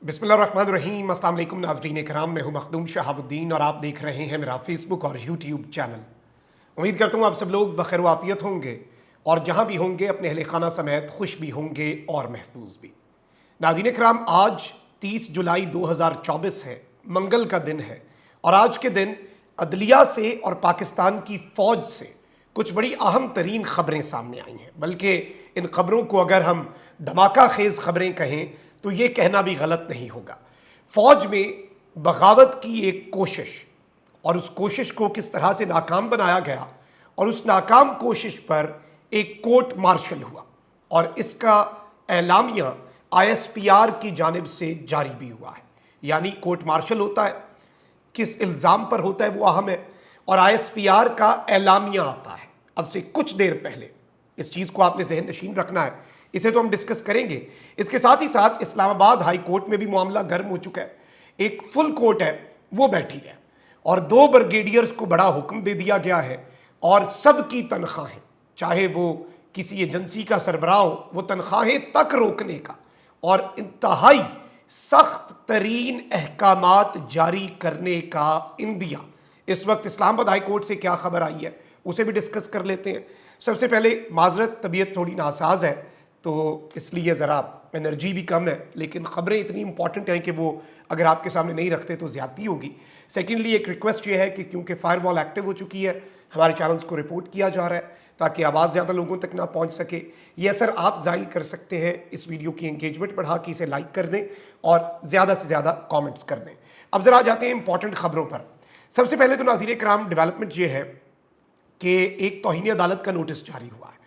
बिस्मिल्लाहिर्रहमानिर्रहीम। अस्सलाम वालेकुम नाज़रीन कराम, मैं हूं मखदूम शहाबुद्दीन और आप देख रहे हैं मेरा फेसबुक और यूट्यूब चैनल। उम्मीद करता हूं आप सब लोग बखैर वाफियत होंगे और जहां भी होंगे अपने अहले खाना समेत खुश भी होंगे और महफूज भी। नाज़रीन कराम, आज 30 जुलाई 2024 है, मंगल का दिन है और आज के दिन अदलिया से और पाकिस्तान की फ़ौज से कुछ बड़ी अहम तरीन ख़बरें सामने आई हैं। बल्कि इन ख़बरों को अगर हम धमाका खेज़ ख़बरें कहें तो ये कहना भी गलत नहीं होगा। फ़ौज में बगावत की एक कोशिश और उस कोशिश को किस तरह से नाकाम बनाया गया और उस नाकाम कोशिश पर एक कोर्ट मार्शल हुआ और इसका एलामिया ISPR की जानिब से जारी भी हुआ है। यानी कोर्ट मार्शल होता है, किस इल्ज़ाम पर होता है वो अहम है, और ISPR का एलामिया आता है। अब से कुछ देर पहले इस चीज़ को आपने ज़हन नशीन रखना है, इसे तो हम डिस्कस करेंगे। इसके साथ ही साथ इस्लामाबाद हाई कोर्ट में भी मामला गर्म हो चुका है। एक फुल कोर्ट है वो बैठी है और 2 ब्रिगेडियर्स को बड़ा हुक्म दे दिया गया है और सबकी तनख्वाहें, चाहे वो किसी एजेंसी का सरबराह हो, वो तनख्वाहें तक रोकने का और इंतहाई सख्त तरीन अहकामात जारी करने का इंदिया। इस वक्त इस्लामाबाद हाई कोर्ट से क्या खबर आई है उसे भी डिस्कस कर लेते हैं। सबसे पहले माजरत, तबीयत थोड़ी नासाज है तो इसलिए ज़रा एनर्जी भी कम है, लेकिन ख़बरें इतनी इंपॉर्टेंट हैं कि वो अगर आपके सामने नहीं रखते तो ज़्यादती होगी। सेकेंडली एक रिक्वेस्ट ये है कि क्योंकि फायरवॉल एक्टिव हो चुकी है, हमारे चैनल्स को रिपोर्ट किया जा रहा है ताकि आवाज़ ज़्यादा लोगों तक ना पहुंच सके। ये असर आप ज़ाहिर कर सकते हैं इस वीडियो की एंगेजमेंट बढ़ा के इसे लाइक कर दें और ज़्यादा से ज़्यादा कॉमेंट्स कर दें। अब ज़रा जाते हैं इंपॉर्टेंट ख़बरों पर। सबसे पहले तो नाज़रीन कराम, डेवलपमेंट ये है कि एक तौहीन अदालत का नोटिस जारी हुआ है।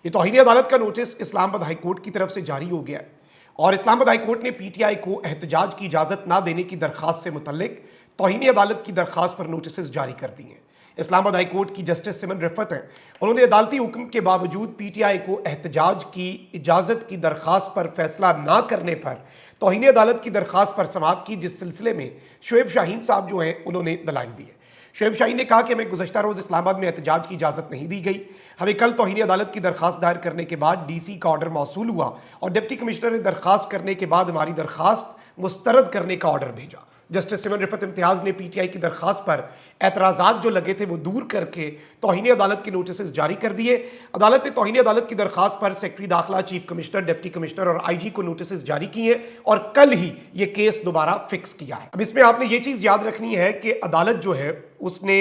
ये तौहीन अदालत का नोटिस इस्लामाबाद हाई कोर्ट की तरफ से जारी हो गया है और इस्लामाबाद हाई कोर्ट ने PTI को एहतजाज की इजाज़त ना देने की दरख्वास्त से मुतल्लिक तौहीन अदालत की दरख्वास्त पर नोटिस जारी कर दिए हैं। इस्लामाबाद हाई कोर्ट की जस्टिस सिमन रिफत हैं, उन्होंने अदालती हुक्म के बावजूद PTI को एहतजाज की इजाज़त की दरख्वास्त पर फैसला ना करने पर तौहीन अदालत की दरख्वास्त पर समाअत की, जिस सिलसिले में शुएब शाहीन साहब जो हैं उन्होंने दलाइल दिए। शुएब शाहीन ने कहा कि हमें गुज़श्ता रोज़ इस्लामाबाद में एहतजाज की इजाज़त नहीं दी गई। हमें कल तौहीन अदालत की दरख्वास्त दायर करने के बाद DC का ऑर्डर मौसूल हुआ और डिप्टी कमिश्नर ने दरख्वास्त करने के बाद हमारी दरख्वास्त मुस्तरद करने का ऑर्डर भेजा। जस्टिस सिमन रिफत इम्तियाज़ ने PTI की दरख्वास्त पर एतराज़ात जो लगे थे वो दूर करके तौहीन अदालत के नोटिस जारी कर दिए। अदालत ने तौहीन अदालत की दरख्वास्त पर सेक्रेटरी दाखिला, चीफ कमिश्नर, डिप्टी कमिश्नर और IG को नोटिस जारी किए और कल ही ये केस दोबारा फिक्स किया है। अब इसमें आपने ये चीज़ याद रखनी है कि अदालत जो है उसने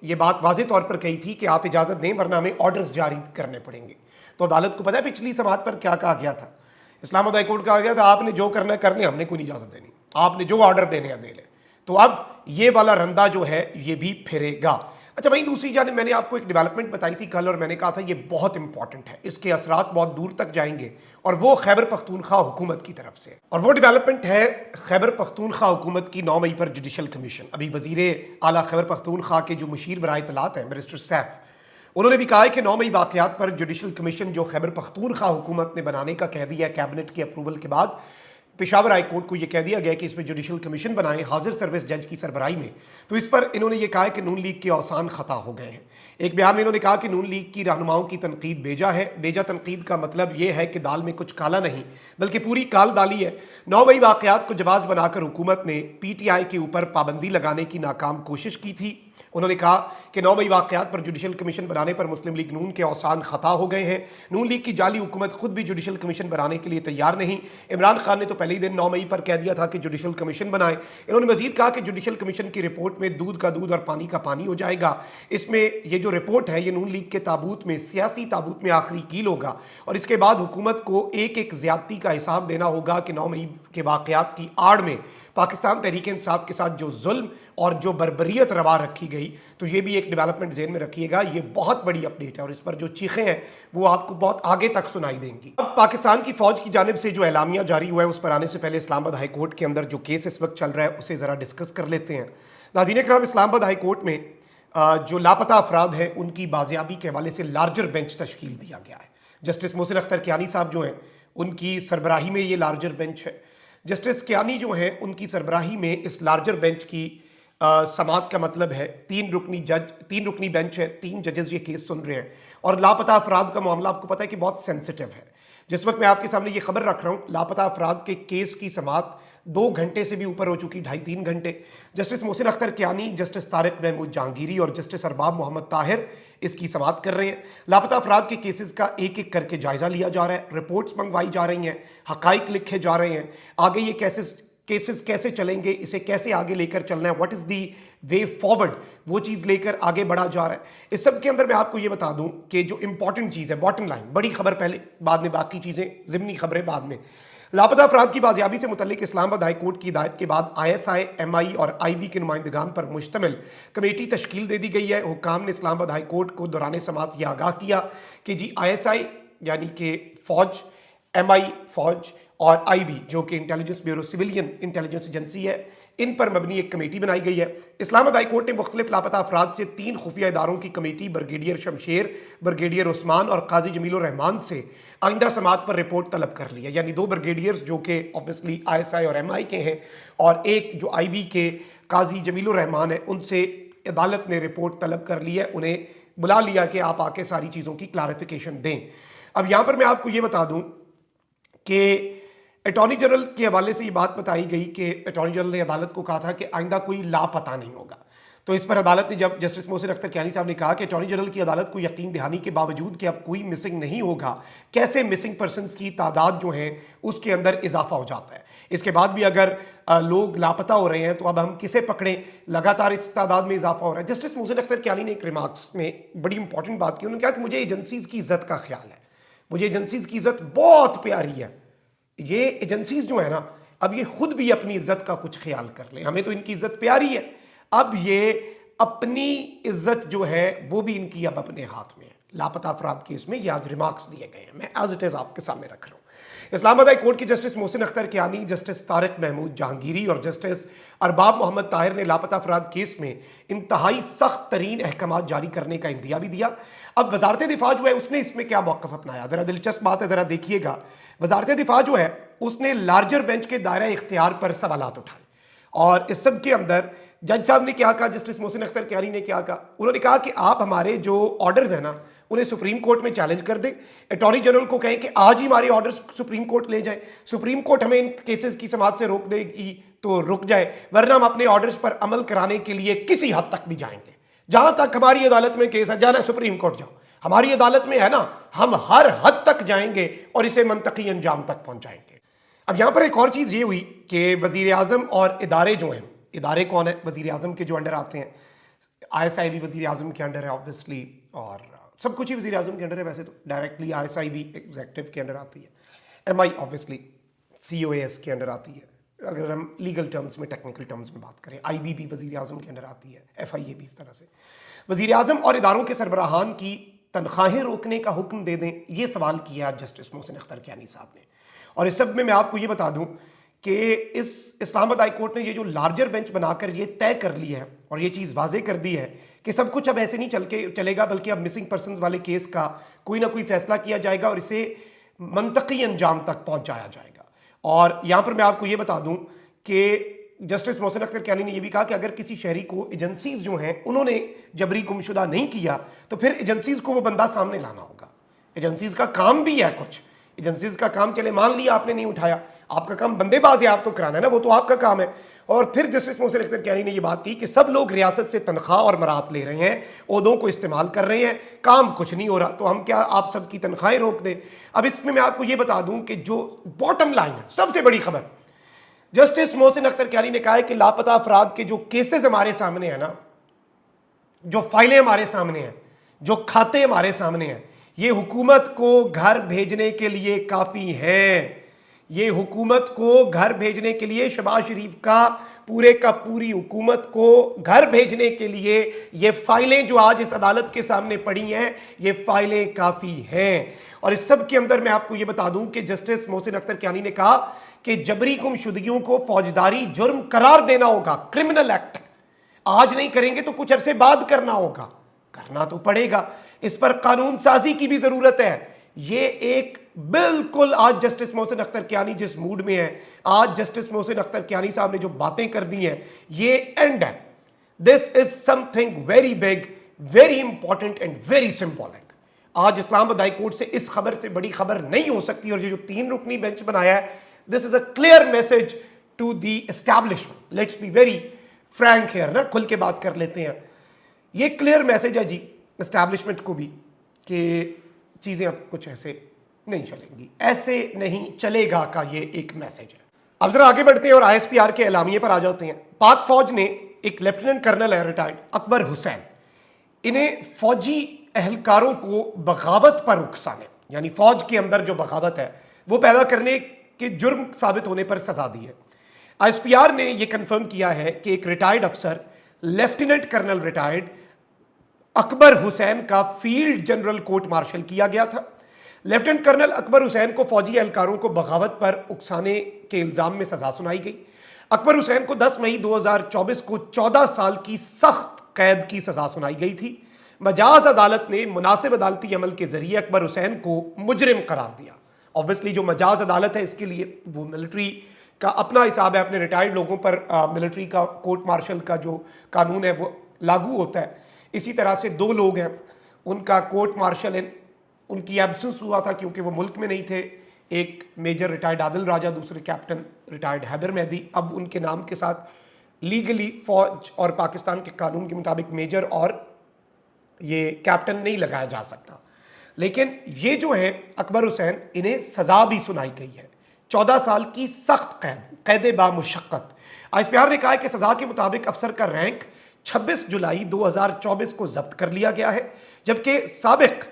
ये बात वाज़ेह तौर पर कही थी कि आप इजाज़त दें वरना हमें ऑर्डर्स जारी करने पड़ेंगे। तो अदालत को पता है पिछली समाअत पर क्या कहा गया था? इस्लामाबाद हाई कोर्ट कहा गया था आपने जो करना है कर लें, हमने कोई नहीं इजाज़त देनी, आपने जो ऑर्डर देने हैं दे लें। तो अब ये वाला रंदा जो है ये भी फिरेगा। अच्छा भाई, दूसरी जानिब मैंने आपको एक डेवलपमेंट बताई थी कल और मैंने कहा था ये बहुत इंपॉर्टेंट है, इसके असरात बहुत दूर तक जाएंगे और वो खैबर पख्तूनख्वा हुकूमत की तरफ से। और वो डेवलपमेंट है खैबर पख्तूनख्वा हुकूमत की 9 मई पर जुडिशल कमीशन। अभी वज़ीर आला खैबर पख्तूनख्वा के जो मुशीर बराए इत्तलात हैं बैरिस्टर सैफ, उन्होंने भी कहा है कि 9 मई वाक़यात पर जुडिशल कमीशन जो खैबर पख्तूनख्वा हुकूमत ने बनाने का कह दिया है कैबिनेट की अप्रूवल के बाद, पेशावर हाई कोर्ट को यह कह दिया गया कि इसमें जुडिशल कमीशन बनाएं हाजिर सर्विस जज की सरबराही में। तो इस पर इन्होंने ये कहा है कि नून लीग के औसान खता हो गए हैं। एक बयान में इन्होंने कहा कि नून लीग की रहनुमाओं की तनकीद बेजा है। बेजा तनकीद का मतलब यह है कि दाल में कुछ काला नहीं बल्कि पूरी काल दाली है। 9 मई वाक़यात को जवाज़ बनाकर हुकूमत ने PTI के ऊपर पाबंदी लगाने की नाकाम कोशिश की थी। उन्होंने कहा कि 9 मई वाक़यात पर जुडिशल कमीशन बनाने पर मुस्लिम लीग नून के औसान खता हो गए हैं। नून लीग की जाली हुकूमत खुद भी जुडिशल कमीशन बनाने के लिए तैयार नहीं। इमरान खान ने तो पहले ही दिन 9 मई पर कह दिया था कि जुडिशल कमीशन बनाएं। इन्होंने मजीद कहा कि जुडिशल कमीशन की रिपोर्ट में दूध का दूध और पानी का पानी हो जाएगा। इसमें ये जो रिपोर्ट है ये नून लीग के ताबूत में, सियासी ताबूत में आखिरी कील होगा और इसके बाद हुकूमत को एक एक ज्यादती का हिसाब देना होगा कि 9 मई के वाक़यात की आड़ में पाकिस्तान तहरीक इंसाफ के साथ जो जुल्म और जो बर्बरियत रवा रखी गई। तो ये भी एक डेवलपमेंट ज़हन में रखिएगा, ये बहुत बड़ी अपडेट है और इस पर जो चीखें हैं वो आपको बहुत आगे तक सुनाई देंगी। अब पाकिस्तान की फ़ौज की जानिब से जो एलामिया जारी हुआ है उस पर आने से पहले इस्लामाबाद हाई कोर्ट के अंदर जो केस इस वक्त चल रहा है उसे ज़रा डिस्कस कर लेते हैं। नाज़रीन कराम, इस्लामाबाद हाई कोर्ट में जो लापता अफराद हैं उनकी बाजियाबी के हवाले से लार्जर बेंच तश्कील दिया गया है। जस्टिस मोहसिन अख्तर कियानी साहब जो हैं उनकी सरबराही में ये लार्जर बेंच है। जस्टिस कियानी जो है उनकी सरबराही में इस लार्जर बेंच की समाअत का मतलब है 3 रुकनी बेंच है, 3 जजेस ये केस सुन रहे हैं और लापता अफराद का मामला आपको पता है कि बहुत सेंसिटिव है। जिस वक्त मैं आपके सामने ये खबर रख रहा हूँ, लापता अफराद के केस की समाअत 2 घंटे से भी ऊपर हो चुकी, 2.5-3 घंटे। जस्टिस मोहसिन अख्तर कियानी, जस्टिस तारिक महमूद जहांगीरी और जस्टिस अरबाब मोहम्मद ताहिर इसकी समाअत कर रहे हैं। लापता अफराद के केसेस का एक एक करके जायजा लिया जा रहा है, रिपोर्ट्स मंगवाई जा रही हैं, हकाइक लिखे जा रहे हैं, आगे ये केसेस कैसे चलेंगे, इसे कैसे आगे लेकर चलना है, what is the way forward, वो चीज़ लेकर आगे बढ़ा जा रहा है। इस सब के अंदर मैं आपको ये बता दूं कि जो इंपॉर्टेंट चीज़ है, बॉटम लाइन, बड़ी खबर पहले, बाद में बाकी चीज़ें, ज़िमनी खबरें बाद में। लापता अफराद की बाजियाबी से मुतल्लिक इस्लामाबाद हाई कोर्ट की हिदायत के बाद ISI, MI और IB के नुमाइंदगान पर मुश्तमिल कमेटी तश्कील दे दी गई है। हुक्काम ने इस्लामाबाद हाई कोर्ट को दौरान समाअत यह आगाह किया कि जी ISI यानी कि फौज, MI फौज और IB जो कि intelligence bureau civilian intelligence agency है, इन पर मबनी एक कमेटी बनाई गई है। इस्लामाबाद हाई कोर्ट ने मुख्तलिफ लापता अफराद से 3 खुफिया इदारों की committee brigadier Shamsher, brigadier Usman और काजी जमीलुर रहमान से आइंदा समाअत पर रिपोर्ट तलब कर ली है। यानी 2 ब्रिगेडियर्स जो कि ऑब्वियसली ISI और MI के हैं और एक जो IB के काजी जमीलुर रहमान है, उनसे अदालत ने रिपोर्ट तलब कर ली है, उन्हें बुला लिया कि आप आके सारी चीज़ों की क्लैरिफिकेशन दें। अब यहाँ पर मैं आपको ये बता दूँ कि अटॉर्नी जनरल के हवाले से ये बात बताई गई कि अटॉर्नी जनरल ने अदालत को कहा था कि आइंदा कोई लापता नहीं होगा। तो इस पर अदालत ने, जब जस्टिस मोहसिन अख्तर कियानी साहब ने कहा कि अटॉर्नी जनरल की अदालत को यकीन दहानी के बावजूद कि अब कोई मिसिंग नहीं होगा, कैसे मिसिंग पर्सनस की तादाद जो है उसके अंदर इजाफा हो जाता है। इसके बाद भी अगर लोग लापता हो रहे हैं तो अब हम किसे पकड़ें, लगातार इस तादाद में इजाफा हो रहा है। जस्टिस मोहसिन अख्तर कियानी ने एक रिमार्क्स में बड़ी इंपॉर्टेंट बात की। उन्होंने कहा कि मुझे एजेंसीज की इज्जत का ख्याल है, मुझे एजेंसीज की इज्जत बहुत प्यारी है। ये एजेंसीज जो है ना, अब ये खुद भी अपनी इज्जत का कुछ ख्याल कर लें। हमें तो इनकी इज्जत प्यारी है, अब ये अपनी इज्जत जो है वो भी इनकी अब अपने हाथ में है। लापता अफराद केस में ये आज रिमार्क्स दिए गए हैं, मैं एज इट इज आपके सामने रख रहा हूँ। इस्लामाबाद हाई कोर्ट की जस्टिस मोहसिन अख्तर कियानी, जस्टिस तारिक महमूद जहांगीरी और जस्टिस अरबाब मोहम्मद ताहिर ने लापता अफराद केस में इंतहाई सख्त तरीन अहकाम जारी करने का इंदिया भी दिया। अब वजारत दिफा जो है उसने इसमें क्या मौक़िफ़ अपनाया, ज़रा दिलचस्प बात है, ज़रा देखिएगा। वजारत दिफा जो है उसने लार्जर बेंच के दायरा इख्तियार पर सवालात उठाए और इस सब के अंदर जज साहब ने क्या कहा, जस्टिस मोहसिन अख्तर कियानी ने क्या कहा, उन्होंने कहा कि आप हमारे जो ऑर्डर्स हैं ना उन्हें सुप्रीम कोर्ट में चैलेंज कर दें, अटॉर्नी जनरल को कहें कि आज ही हमारे ऑर्डर्स सुप्रीम कोर्ट ले जाए, सुप्रीम कोर्ट हमें इन केसेस की समाअत से रोक देगी तो रुक जाए, वरना हम अपने ऑर्डर्स पर अमल कराने के लिए किसी हद तक भी जाएंगे। जहां तक हमारी अदालत में केस है, जाना सुप्रीम कोर्ट जाओ, हमारी अदालत में है ना, हम हर हद तक जाएंगे और इसे मंतकी अंजाम तक पहुंचाएंगे। अब यहां पर एक और चीज ये हुई कि वजीर आजम और इदारे जो हैं, इदारे कौन है, वजीर आजम के जो अंडर आते हैं, ISI भी वजीर आजम के अंडर है ऑब्वियसली, और सब कुछ ही वजीर आजम के अंडर है। वैसे तो डायरेक्टली ISI भी एग्जेक्टिव के अंडर आती है, MI ऑब्वियसली COAS के अंडर आती है, अगर हम लीगल टर्म्स में, टेक्निकल टर्म्स में बात करें। IB भी वजीर आजम के अंडर आती है, FIA भी इस तरह से। वजीर आजम और इदारों के सरबराहान की तनख्वाहें रोकने का हुक्म दे दें, ये सवाल किया जस्टिस मोहसिन अख्तर कियानी साहब ने। और इस सब में मैं आपको ये बता दूं कि इस इस्लामाबाद हाई कोर्ट ने ये जो लार्जर बेंच बनाकर ये तय कर ली है और ये चीज़ वाजे कर दी है कि सब कुछ अब ऐसे नहीं चलेगा, बल्कि अब मिसिंग पर्सनस वाले केस का कोई ना कोई फैसला किया जाएगा और इसे मंतकी अंजाम तक पहुंचाया जाएगा। और यहाँ पर मैं आपको ये बता दूं कि जस्टिस मोहसिन अख्तर कियानी ने यह भी कहा कि अगर किसी शहरी को एजेंसीज जो हैं उन्होंने जबरी गुमशुदा नहीं किया तो फिर एजेंसीज को वो बंदा सामने लाना होगा। एजेंसीज का काम भी है कुछ, एजेंसीज का काम, चले मान लिया आपने नहीं उठाया, आपका काम बंदेबाजी आप तो कराना है ना, वो तो आपका काम है। और फिर जस्टिस मोहसिन अख्तर कियानी ने यह बात की कि सब लोग रियासत से तनख्वाह और मराहत ले रहे हैं, ओहदों को इस्तेमाल कर रहे हैं, काम कुछ नहीं हो रहा, तो हम क्या आप सबकी तनख्वाहें रोक दें। अब इसमें मैं आपको यह बता दूं कि जो बॉटम लाइन है, सबसे बड़ी खबर, जस्टिस मोहसिन अख्तर कियानी ने कहा है कि लापता अफराद के जो केसेस हमारे सामने है ना, जो फाइलें हमारे सामने हैं, जो खाते हमारे सामने हैं, ये हुकूमत को घर भेजने के लिए काफ़ी हैं। ये हुकूमत को घर भेजने के लिए, शहबाज शरीफ का पूरी हुकूमत को घर भेजने के लिए ये फाइलें जो आज इस अदालत के सामने पड़ी हैं, ये फाइलें काफ़ी हैं। और इस सब के अंदर मैं आपको ये बता दूं कि जस्टिस मोहसिन अख्तर कियानी ने कहा कि जबरी गुमशुदगियों को फौजदारी जुर्म करार देना होगा, क्रिमिनल एक्ट। आज नहीं करेंगे तो कुछ अरसे बाद करना होगा, करना तो पड़ेगा। इस पर कानून साजी की भी जरूरत है। ये एक बिल्कुल आज जस्टिस मोहसिन अख्तर कियानी जिस मूड में है, आज जस्टिस मोहसिन अख्तर कियानी साहब ने जो बातें कर दी हैं, ये एंड है। This is something very big, very important and very symbolic. आज इस्लामाबाद हाई कोर्ट से इस खबर से बड़ी खबर नहीं हो सकती। और ये जो 3 रुकनी बेंच बनाया है, this is a clear message to the establishment. Let's be very frank here ना, खुल के बात कर लेते हैं। ये क्लियर मैसेज है जी एस्टैब्लिशमेंट को भी कि चीज़ें अब कुछ ऐसे नहीं चलेंगी, ऐसे नहीं चलेगा का ये एक मैसेज है। अब जरा आगे बढ़ते हैं और ISPR के एलामिये पर आ जाते हैं। पाक फौज ने एक लेफ्टिनेंट कर्नल है रिटायर्ड अकबर हुसैन, इन्हें फौजी एहलकारों को बगावत पर उकसाने, यानी फौज के अंदर जो बगावत है वो पैदा करने के जुर्म साबित होने पर सजा दी है। ISPR ने यह कंफर्म किया है कि एक रिटायर्ड अफसर lieutenant colonel retired Akbar Hussain का फील्ड जनरल कोर्ट मार्शल किया गया था। लेफ्टिनेंट कर्नल अकबर हुसैन को फौजी एहलकारों को बगावत पर उकसाने के इल्जाम में सजा सुनाई गई। अकबर हुसैन को 10 मई 2024 को 14 साल की सख्त कैद की सजा सुनाई गई थी। मजाज अदालत ने मुनासिब अदालती अमल के जरिए अकबर हुसैन को मुजरिम करार दिया। ऑब्वियसली जो मजाज अदालत है इसके लिए वो मिलिट्री का अपना हिसाब है, अपने रिटायर्ड लोगों पर मिलिट्री का कोर्ट मार्शल का जो कानून है वो लागू होता है। इसी तरह से दो लोग हैं, उनका कोर्ट मार्शल उनकी एब्सेंस हुआ था क्योंकि वो मुल्क में नहीं थे। एक मेजर रिटायर्ड आदिल राजा, दूसरे कैप्टन रिटायर्ड हैदर मेहदी। अब उनके नाम के साथ लीगली फौज और पाकिस्तान के कानून के मुताबिक मेजर और ये कैप्टन नहीं लगाया जा सकता। लेकिन ये जो है अकबर हुसैन, इन्हें सजा भी सुनाई गई है, 14 साल की सख्त कैद बामुशक्कत। ISPR ने कहा है कि सजा के मुताबिक अफसर का रैंक 26 जुलाई 2024 को जब्त कर लिया गया है, जबकि साबिक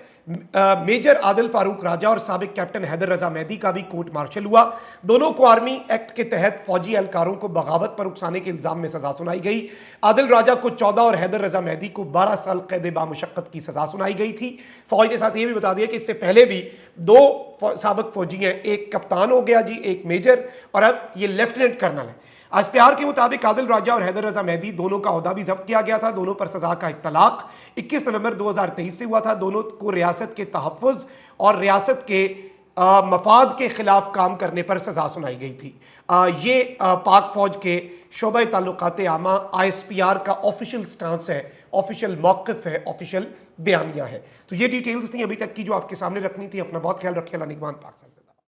मेजर आदिल फारूक राजा और साबिक कैप्टन हैदर रजा मेहदी का भी कोर्ट मार्शल हुआ। दोनों को आर्मी एक्ट के तहत फौजी एहलकारों को बगावत पर उकसाने के इल्जाम में सजा सुनाई गई। आदिल राजा को 14 और हैदर रजा मेहदी को 12 साल कैद बामुशक्कत की सजा सुनाई गई थी। फौज ने साथ ये भी बता दिया कि इससे पहले भी 2 साबिक फौजी हैं, एक कप्तान हो गया जी, एक मेजर, और अब ये लेफ्टिनेंट कर्नल है। ISPR के मुताबिक आदिल राजा और हैदर रजा मेहदी दोनों का ओहदा भी जब्त किया गया था। दोनों पर सजा का इत्तलाक 21 नवंबर 2023 से हुआ था। दोनों को रियासत के तहफ़्फ़ुज़ और रियासत के मफाद के खिलाफ काम करने पर सजा सुनाई गई थी। ये पाक फौज के शोबे ताल्लुकात आमा ISPR का ऑफिशियल स्टांस है, ऑफिशियल मौक़िफ़ है, ऑफिशियल बयानिया है। तो ये डिटेल्स थी अभी तक की जो आपके सामने रखनी थी। अपना बहुत ख्याल रखिए। अल्लाह निगहबान पाक।